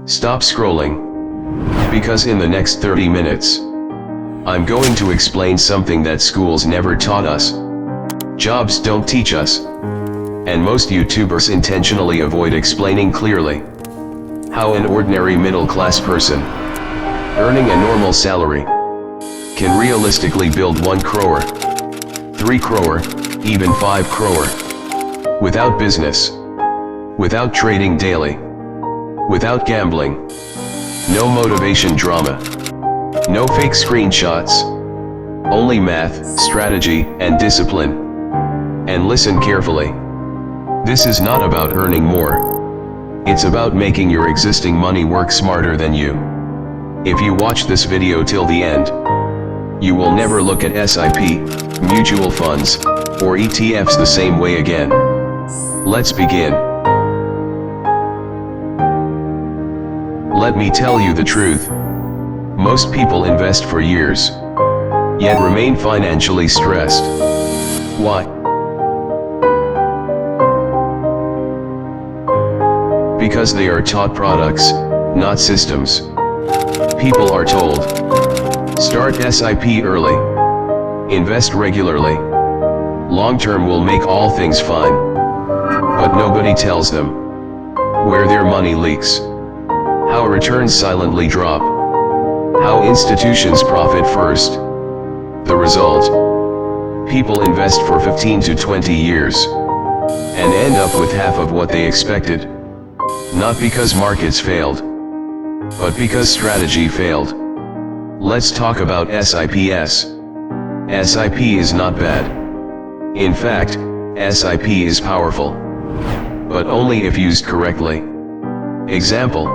Stop scrolling. Because in the next 30 minutes, I'm going to explain something that schools never taught us. Jobs don't teach us. And most YouTubers intentionally avoid explaining clearly how an ordinary middle-class person, earning a normal salary, can realistically build 1 crore, 3 crore, even 5 crore, without business, without trading daily, without gambling, no motivation drama, no fake screenshots, only math, strategy, and discipline. And listen carefully. This is not about earning more. It's about making your existing money work smarter than you. If you watch this video till the end, you will never look at SIP, mutual funds, or ETFs the same way again. Let's begin. Let me tell you the truth. Most people invest for years, yet remain financially stressed. Why? Because they are taught products, not systems. People are told, start SIP early, invest regularly, long-term will make all things fine. But nobody tells them where their money leaks, how returns silently drop, how institutions profit first. The result? People invest for 15 to 20 years and end up with half of what they expected. Not because markets failed, but because strategy failed. Let's talk about SIPs. SIP is not bad. In fact, SIP is powerful, but only if used correctly. Example: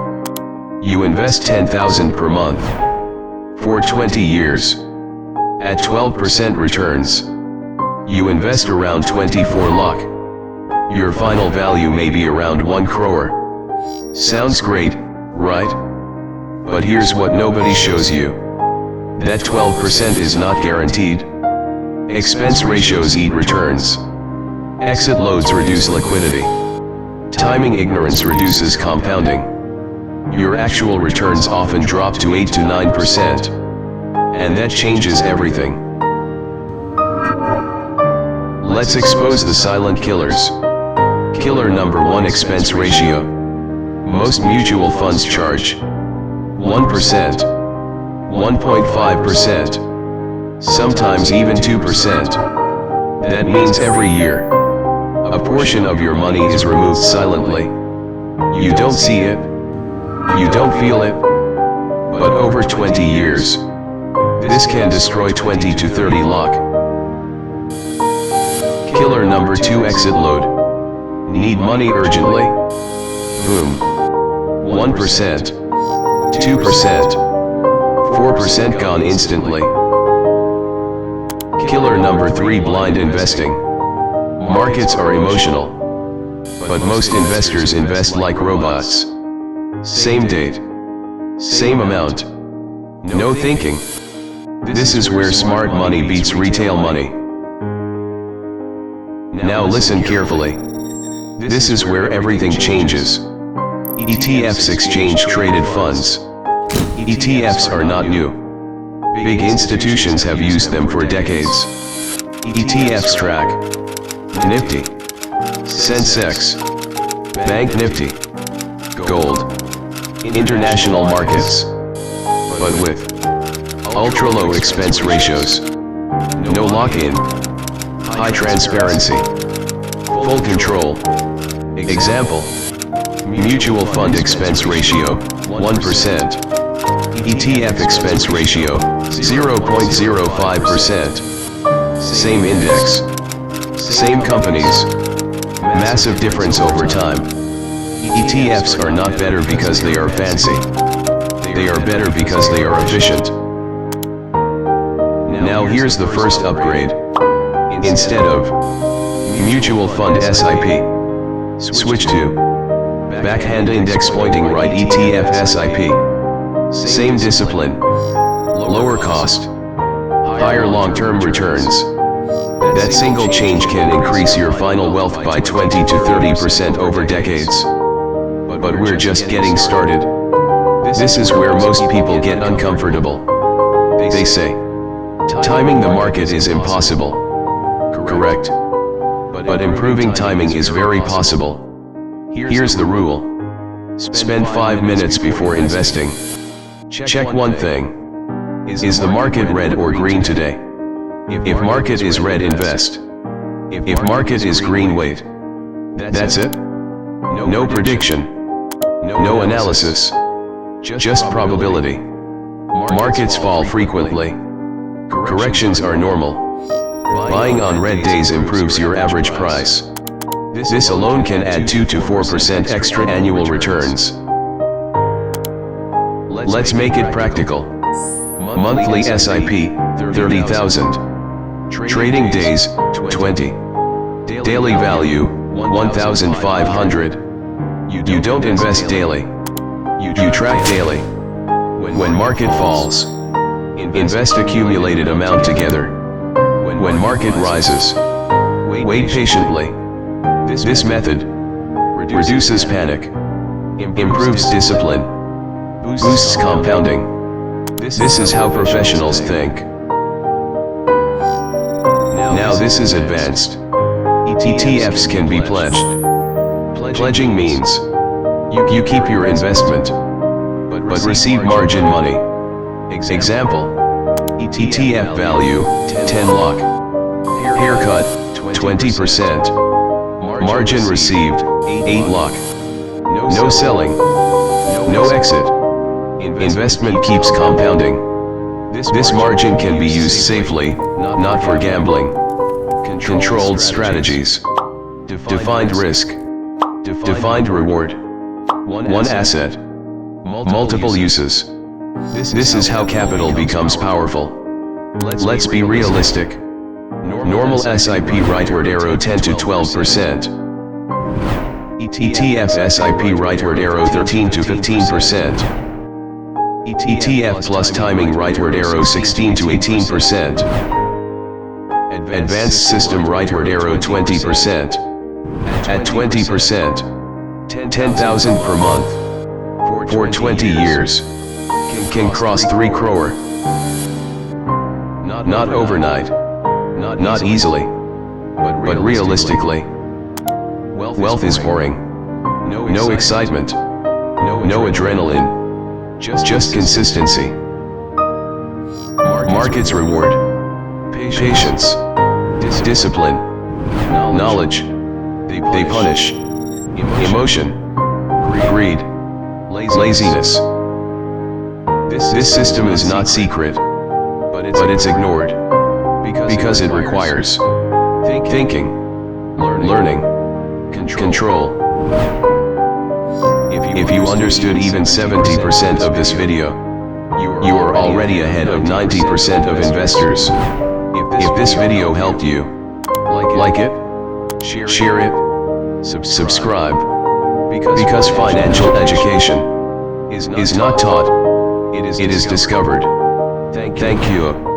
you invest 10,000 per month for 20 years at 12% returns. You invest around 24 lakh. Your final value may be around 1 crore. Sounds great, right? But here's what nobody shows you. That 12% is not guaranteed. Expense ratios eat returns. Exit loads reduce liquidity. Timing ignorance reduces compounding. Your actual returns often drop to 8 to 9%. And that changes everything. Let's expose the silent killers. Killer number 1: expense ratio. Most mutual funds charge 1%, 1.5%, sometimes even 2%. That means every year, a portion of your money is removed silently. You don't see it, you don't feel it, but over 20 years, this can destroy 20 to 30 lakh. Killer number 2: exit load. Need money urgently? Boom. 1%, 2%, 4% gone instantly. Killer number 3: blind investing. Markets are emotional, but most investors invest like robots. Same date, same amount, no thinking. This is where smart money beats retail money. Now listen carefully. This is where everything changes. ETFs, exchange traded funds. ETFs are not new. Big institutions have used them for decades. ETFs track Nifty, Sensex, Bank Nifty, gold, international markets, but with ultra-low expense ratios, no lock-in, high transparency, full control. Example: mutual fund expense ratio, 1%. ETF expense ratio, 0.05%. Same index, same companies, massive difference over time. ETFs are not better because they are fancy. They are better because they are efficient. Now here's the first upgrade. Instead of mutual fund SIP, switch to backhand index pointing right ETF SIP. Same discipline, lower cost, higher long-term returns. That single change can increase your final wealth by 20 to 30% over decades. But we're just getting started. This is where most people get uncomfortable. They say, timing the market is impossible. Correct. But improving timing is very possible. Here's the rule. Spend 5 minutes before investing. Check one thing. Is the market red or green today? If market is red, invest. If market is green, wait. That's it? No prediction. No analysis. Just probability. Markets fall frequently. Corrections are normal. Buying on red days improves your average price. This alone can add 2 to 4% extra annual returns. Let's make it practical. Monthly SIP, 30,000. Trading days, 20. Daily value, 1,500. You don't invest daily. You track daily. When market falls, invest accumulated amount together. When market rises, wait patiently. This method reduces panic, improves discipline, boosts compounding. This is how professionals think. Now this is advanced. ETFs can be pledged. Pledging means you keep your investment, but receive margin money. Example, ETF value, 10 lakh. Haircut, 20%. Margin received, 8 lakh. No selling, no exit. Investment keeps compounding. This margin can be used safely, not for gambling. Controlled strategies. Defined risk. Defined reward. One asset. Multiple uses. This is how capital becomes powerful. Let's be realistic. Normal SIP rightward arrow 10 to 12%. ETF SIP rightward arrow 13 to 15%. ETF plus timing rightward arrow 16 to 18%. Advanced system rightward arrow 20%. At 20%, 10,000 per month. For 20 years. Can cross 3 crore. Not overnight. Not easily. But realistically. Wealth is boring. No excitement. No adrenaline. Just consistency. Markets reward. Patience. Discipline. Knowledge. They punish. Emotion. Greed. Laziness. This system is not secret, but it's ignored, because it requires thinking, learning, control. If you understood even 70% of this video, you are already ahead of 90% of investors. If this video helped you, like it, share it, subscribe, because financial education is not taught, it is discovered. Thank you.